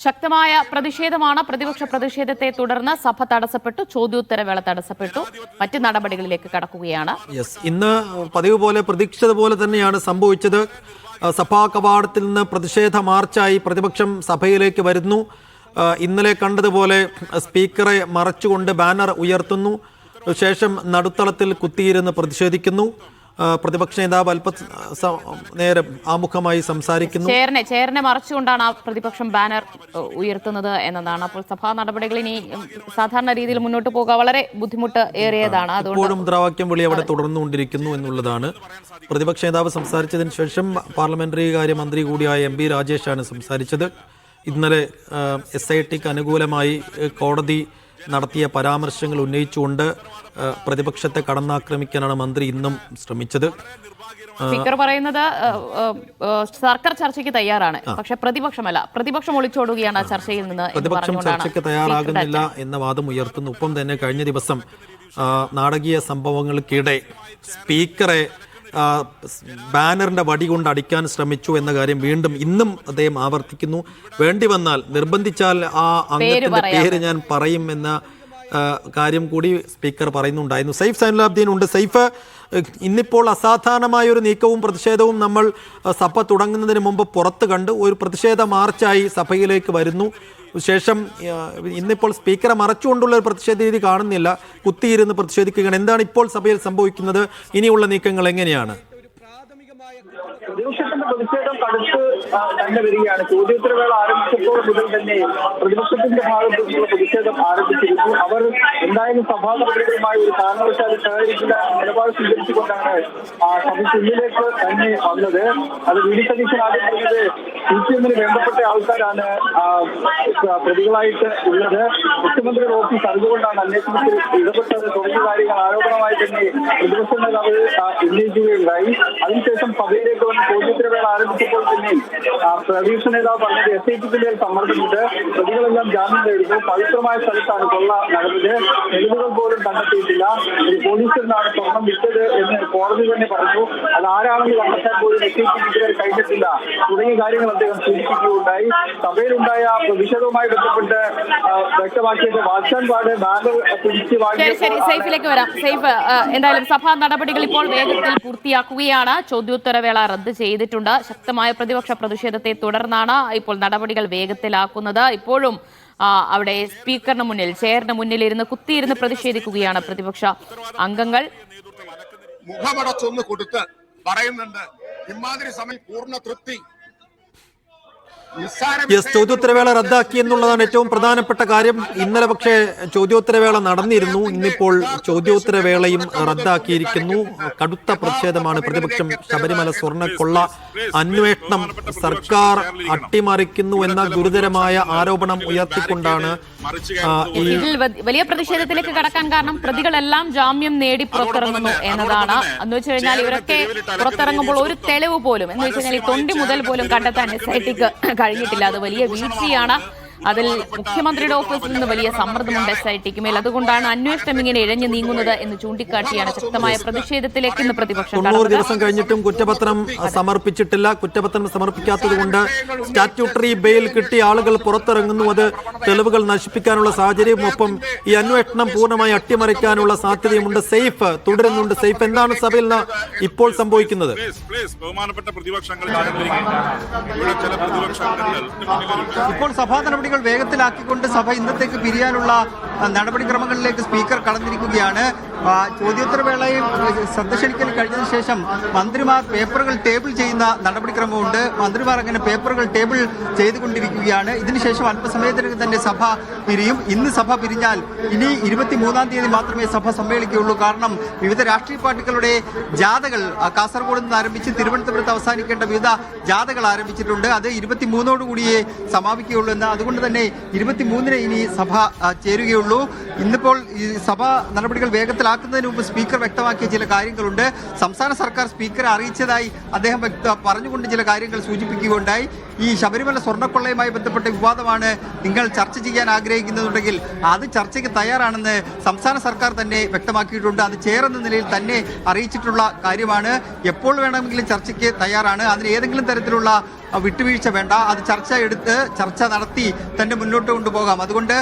ശക്തമായ പ്രതിഷേധമാണ്. പ്രതിപക്ഷ പ്രതിഷേധത്തെ തുടർന്ന് സഭ തടസ്സപ്പെട്ടു, ചോദ്യോത്തരവേള തടസ്സപ്പെട്ടു, മറ്റ് നടപടികളിലേക്ക് കടക്കുകയാണ്. ഇന്ന് പതിവ് പോലെ പ്രതീക്ഷിച്ചതുപോലെ തന്നെയാണ് സംഭവിച്ചത്. സഭാ കവാടത്തിൽ നിന്ന് പ്രതിഷേധ മാർച്ചായി പ്രതിപക്ഷം സഭയിലേക്ക് വരുന്നു. ഇന്നലെ കണ്ടതുപോലെ സ്പീക്കറെ മറച്ചുകൊണ്ട് ബാനർ ഉയർത്തുന്നു. ശേഷം നടുത്തളത്തിൽ കുത്തിയിരുന്ന് പ്രതിഷേധിക്കുന്നു. പ്രതിപക്ഷ നേതാവ് നേരം ആമുഖമായി സംസാരിക്കുന്നു. ചെയറിനെ മറച്ചുകൊണ്ടാണ് ആ പ്രതിപക്ഷം ബാനർ ഉയർത്തുന്നത് എന്നതാണ്. അപ്പോൾ സഭാ നടപടികൾ ഇനി സാധാരണ രീതിയിൽ മുന്നോട്ട് പോകുക വളരെ ബുദ്ധിമുട്ട് ഏറിയതാണ്. ഇപ്പോഴും മുദ്രാവാക്യം വിളി അവിടെ തുടർന്നുകൊണ്ടിരിക്കുന്നു എന്നുള്ളതാണ്. പ്രതിപക്ഷ നേതാവ് സംസാരിച്ചതിന് ശേഷം പാർലമെന്ററി കാര്യ മന്ത്രി കൂടിയായ MP രാജേഷാണ് സംസാരിച്ചത്. ഇന്നലെ SITക്ക് അനുകൂലമായി കോടതി നടത്തിയ പരാമർശങ്ങൾ ഉന്നയിച്ചുകൊണ്ട് പ്രതിപക്ഷത്തെ കടന്നാക്രമിക്കാനാണ് മന്ത്രി ഇന്നും ശ്രമിച്ചത്. സ്പീക്കർ പറയുന്നത് സർക്കാർ ചർച്ചയ്ക്ക് തയ്യാറാണ്, പക്ഷെ പ്രതിപക്ഷമല്ല, പ്രതിപക്ഷം ഒളിച്ചോടുകയാണ് ചർച്ചയിൽ നിന്ന്. പ്രതിപക്ഷം ചർച്ചയ്ക്ക് തയ്യാറാകുന്നില്ല എന്ന വാദം ഉയർത്തുന്നു. ഒപ്പം തന്നെ കഴിഞ്ഞ ദിവസം നാടകീയ സംഭവങ്ങൾക്കിടെ സ്പീക്കറെ ബാനറിന്റെ വടി കൊണ്ട് അടിക്കാൻ ശ്രമിച്ചു എന്ന കാര്യം വീണ്ടും ഇന്നും അദ്ദേഹം ആവർത്തിക്കുന്നു. വേണ്ടി വന്നാൽ നിർബന്ധിച്ചാൽ ആ അംഗത്തിന്റെ പേര് ഞാൻ പറയും എന്ന കാര്യം കൂടി സ്പീക്കർ പറയുന്നുണ്ടായിരുന്നു. സൈഫ് സൈനുലാബ്ദീൻ ഉണ്ട്. സൈഫ്, ഇന്നിപ്പോൾ അസാധാരണമായ ഒരു നീക്കവും പ്രതിഷേധവും നമ്മൾ സഭ തുടങ്ങുന്നതിന് മുമ്പ് പുറത്ത് കണ്ട് ഒരു പ്രതിഷേധ മാർച്ചായി സഭയിലേക്ക് വരുന്നു. ശേഷം ഇന്നിപ്പോൾ സ്പീക്കറെ മറച്ചുകൊണ്ടുള്ള ഒരു പ്രതിഷേധ രീതി കാണുന്നില്ല, കുത്തിയിരുന്ന് പ്രതിഷേധിക്കുകയാണ്. എന്താണ് ഇപ്പോൾ സഭയിൽ സംഭവിക്കുന്നത്? ഇനിയുള്ള നീക്കങ്ങൾ എങ്ങനെയാണ്? പ്രതിപക്ഷത്തിന്റെ പ്രതിഷേധം കടുത്ത് തന്നെ വരികയാണ്. ചോദ്യോത്തരവേള ആരംഭിച്ചപ്പോൾ മുതൽ തന്നെ പ്രതിപക്ഷത്തിന്റെ ഭാഗത്തു നിന്നുള്ള പ്രതിഷേധം ആരംഭിച്ചിരുന്നു. അവർ എന്തായാലും സഭാ നടപടികളുമായി ഒരു കാരണവശാലും സഹകരിക്കില്ല നിലപാട് സ്വീകരിച്ചുകൊണ്ടാണ് സഭയ്ക്കുള്ളിലേക്ക് തന്നെ വന്നത്. അത് വി.ഡി. സതീശൻ ആദ്യം പറഞ്ഞത് CPM-ന് വേണ്ടപ്പെട്ട ആൾക്കാരാണ് പ്രതികളായിട്ട് ഉള്ളത്, മുഖ്യമന്ത്രിയുടെ ഓഫീസ് അതുകൊണ്ടാണ് അന്വേഷണത്തിൽ ഇടപെട്ടത് തുടങ്ങിയ കാര്യങ്ങൾ ആരോപണമായി തന്നെ പ്രതിപക്ഷ നേതാവ് ഉന്നയിക്കുകയുണ്ടായി. അതിനുശേഷം സഭയിലേക്ക് വന്ന് ചോദ്യോത്തരവേള ആരംഭിച്ചപ്പോൾ തന്നെ പ്രതിപക്ഷ നേതാവ് പറഞ്ഞത് SITക്ക് മേൽ സമ്മർദ്ദമുണ്ട്, പ്രതികളെല്ലാം ജാമ്യം നേടുന്നു, പവിത്രമായ സ്ഥലത്താണ് കൊള്ള നടന്നത്, തെളിവുകൾ പോലും കണ്ടെത്തിയിട്ടില്ല, പോലീസിൽ നിന്നാണ് സ്വർണം വിറ്റത് എന്ന് കോടതി തന്നെ പറഞ്ഞു, അത് ആരാണെന്ന് കണ്ടെത്താൻ പോലും SITക്ക് ഇതുവരെ കഴിഞ്ഞിട്ടില്ല തുടങ്ങിയ കാര്യങ്ങൾ അദ്ദേഹം സൂചിപ്പിക്കുകയുണ്ടായി. സഭയിലുണ്ടായ പ്രതിഷേധവുമായി ബന്ധപ്പെട്ട് വ്യക്തമാക്കിയത് വാച്ചാൻ പാട് ബാനർ പിടിച്ചു വാങ്ങി. സൈഫിലേക്ക് വരാം. സൈഫ്, എന്തായാലും സഭാ നടപടികൾ ഇപ്പോൾ വേഗത്തിൽ പൂർത്തിയാക്കുകയാണ്. ചോദ്യോത്തരവേള റദ്ദ് ചെയ്തിട്ടുണ്ട്. ശക്തമായ പ്രതിപക്ഷ പ്രതിഷേധത്തെ തുടർന്നാണ് ഇപ്പോൾ നടപടികൾ വേഗത്തിലാക്കുന്നത്. ഇപ്പോഴും അവിടെ സ്പീക്കറിന് മുന്നിൽ, ചെയറിന് മുന്നിൽ ഇരുന്ന് കുത്തിയിരുന്ന് പ്രതിഷേധിക്കുകയാണ് പ്രതിപക്ഷ അംഗങ്ങൾ. മുഖമടച്ചൊന്ന് കൊടുത്ത് പറയുന്നുണ്ട് ഇമാതിരി സമയം പൂർണ്ണ തൃപ്തി. ചോദ്യോത്തരവേള റദ്ദാക്കി എന്നുള്ളതാണ് ഏറ്റവും പ്രധാനപ്പെട്ട കാര്യം. ഇന്നലെ പക്ഷേ ചോദ്യോത്തരവേള നടന്നിരുന്നു. ഇന്നിപ്പോൾ ചോദ്യോത്തരവേളയും റദ്ദാക്കിയിരിക്കുന്നു. കടുത്ത പ്രതിഷേധമാണ് പ്രതിപക്ഷം. ശബരിമല സ്വർണ്ണക്കൊള്ള അന്വേഷണം സർക്കാർ അട്ടിമറിക്കുന്നു എന്ന ഗുരുതരമായ ആരോപണം ഉയർത്തിക്കൊണ്ടാണ് ഇതിൽ വലിയ പ്രതിഷേധത്തിലേക്ക് കടക്കാൻ കാരണം പ്രതികളെല്ലാം ജാമ്യം നേടി പുറത്തിറങ്ങുന്നു എന്നതാണ്. എന്ന് വെച്ച് കഴിഞ്ഞാൽ ഇവരൊക്കെ പുറത്തിറങ്ങുമ്പോൾ ഒരു തെളിവ് പോലും, എന്ന് വെച്ച് കഴിഞ്ഞാൽ ഈ തൊണ്ടി മുതൽ പോലും കണ്ടെത്താൻ SITക്ക് കഴിഞ്ഞിട്ടില്ല. അത് വലിയ വീഴ്ചയാണ്. അതിൽ മുഖ്യമന്ത്രിയുടെ ഓഫീസിൽ നിന്ന് വലിയ സമ്മർദ്ദമുണ്ട് SITക്ക് മേൽ. അതുകൊണ്ടാണ് അന്വേഷണം ഇങ്ങനെ ഇഴഞ്ഞു നീങ്ങുന്നത് എന്ന് ചൂണ്ടിക്കാട്ടിയാണ് ശക്തമായ പ്രതിഷേധത്തിലേക്ക് ഇന്ന് പ്രതിപക്ഷം. 90 ദിവസം കഴിഞ്ഞിട്ടും കുറ്റപത്രം സമർപ്പിച്ചിട്ടില്ല. കുറ്റപത്രം സമർപ്പിക്കാത്തത് കൊണ്ട് സ്റ്റാറ്റ്യൂട്ടറി ബെയിൽ കിട്ടിയ ആളുകൾ പുറത്തിറങ്ങുന്നു. അത് തെളിവുകൾ നശിപ്പിക്കാനുള്ള സാഹചര്യം, ഒപ്പം ഈ അന്വേഷണം പൂർണ്ണമായി അട്ടിമറിക്കാനുള്ള സാധ്യതയുമുണ്ട്. സൈഫ് തുടരുന്നുണ്ട്. സൈഫ്, എന്താണ് സഭയിൽ ഇപ്പോൾ സംഭവിക്കുന്നത്? ഇപ്പോൾ സഭാ നടപടികൾ വേഗത്തിലാക്കിക്കൊണ്ട് സഭ ഇന്നത്തേക്ക് പിരിയാനുള്ള നടപടിക്രമങ്ങളിലേക്ക് സ്പീക്കർ കടന്നിരിക്കുകയാണ്. ചോദ്യോത്തരവേളയിൽ ശ്രദ്ധ ക്ഷണിക്കൽ കഴിഞ്ഞതിന് ശേഷം മന്ത്രിമാർ പേപ്പറുകൾ ടേബിൾ ചെയ്യുന്ന നടപടിക്രമമുണ്ട്. മന്ത്രിമാർ അങ്ങനെ പേപ്പറുകൾ ടേബിൾ ചെയ്തുകൊണ്ടിരിക്കുകയാണ്. ഇതിനുശേഷം അല്പസമയത്തിനകം തന്നെ സഭ പിരിയും. ഇന്ന് സഭ പിരിഞ്ഞാൽ ഇനി 23-ാം തീയതി മാത്രമേ സഭ സമ്മേളിക്കുകയുള്ളൂ. കാരണം വിവിധ രാഷ്ട്രീയ പാർട്ടികളുടെ ജാഥകൾ കാസർഗോഡ് നിന്ന് ആരംഭിച്ച് തിരുവനന്തപുരത്ത് അവസാനിക്കേണ്ട വിവിധ ജാഥകൾ ആരംഭിച്ചിട്ടുണ്ട്. അത് 23-ഓടുകൂടിയേ സമാപിക്കുകയുള്ളൂ എന്ന്. അതുകൊണ്ട് തന്നെ 23-ന് ഇനി സഭ ചേരുകയുള്ളൂ. ഇന്നിപ്പോൾ ഈ സഭാ നടപടികൾ വേഗത്തിലാക്കുന്നതിന് മുമ്പ് സ്പീക്കർ വ്യക്തമാക്കിയ ചില കാര്യങ്ങളുണ്ട്. സംസ്ഥാന സർക്കാർ സ്പീക്കറെ അറിയിച്ചതായി അദ്ദേഹം പറഞ്ഞുകൊണ്ട് ചില കാര്യങ്ങൾ സൂചിപ്പിക്കുകയുണ്ടായി. ഈ ശബരിമല സ്വർണ്ണക്കൊള്ളയുമായി ബന്ധപ്പെട്ട വിവാദമാണ് നിങ്ങൾ ചർച്ച ചെയ്യാൻ ആഗ്രഹിക്കുന്നുണ്ടെങ്കിൽ അത് ചർച്ചയ്ക്ക് തയ്യാറാണെന്ന് സംസ്ഥാന സർക്കാർ തന്നെ വ്യക്തമാക്കിയിട്ടുണ്ട്. അത് ചേർന്ന നിലയിൽ തന്നെ അറിയിച്ചിട്ടുള്ള കാര്യമാണ്. എപ്പോൾ വേണമെങ്കിലും ചർച്ചയ്ക്ക് തയ്യാറാണ്. അതിന് ഏതെങ്കിലും തരത്തിലുള്ള വിട്ടുവീഴ്ച വേണ്ട, അത് ചർച്ച നടത്തി തന്നെ മുന്നോട്ട് കൊണ്ടുപോകാം. അതുകൊണ്ട്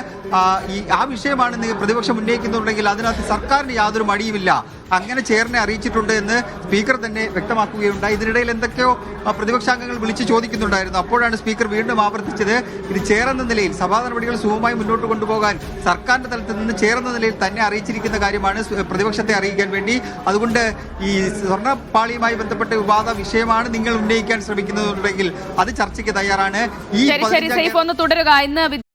ആ വിഷയമാണ് പ്രതിപക്ഷം ഉന്നയിക്കുന്നുണ്ടെങ്കിൽ അതിനകത്ത് സർക്കാരിന് യാതൊരു മടിയുമില്ല. അങ്ങനെ ചെയറിനെ അറിയിച്ചിട്ടുണ്ട് എന്ന് സ്പീക്കർ തന്നെ വ്യക്തമാക്കുകയുണ്ടായി. ഇതിനിടയിൽ എന്തൊക്കെയോ പ്രതിപക്ഷാംഗങ്ങൾ വിളിച്ചു ചോദിക്കുന്നുണ്ടായിരുന്നു. അപ്പോഴാണ് സ്പീക്കർ വീണ്ടും ആവർത്തിച്ചത്, ഇത് ചെയർ എന്ന നിലയിൽ സഭാ നടപടികൾ സുഗമമായി മുന്നോട്ട് കൊണ്ടുപോകാൻ സർക്കാരിന്റെ തലത്തിൽ നിന്ന് ചെയർ എന്ന നിലയിൽ തന്നെ അറിയിച്ചിരിക്കുന്ന കാര്യമാണ് പ്രതിപക്ഷത്തെ അറിയിക്കാൻ വേണ്ടി. അതുകൊണ്ട് ഈ സ്വർണ്ണപ്പാളിയുമായി ബന്ധപ്പെട്ട വിവാദ വിഷയമാണ് നിങ്ങൾ ഉന്നയിക്കാൻ ശ്രമിക്കുന്നതെന്നുണ്ടെങ്കിൽ അത് ചർച്ചയ്ക്ക് തയ്യാറാണ്. ശരി, സൈഫ് ഒന്ന് തുടരുക. ഇന്ന്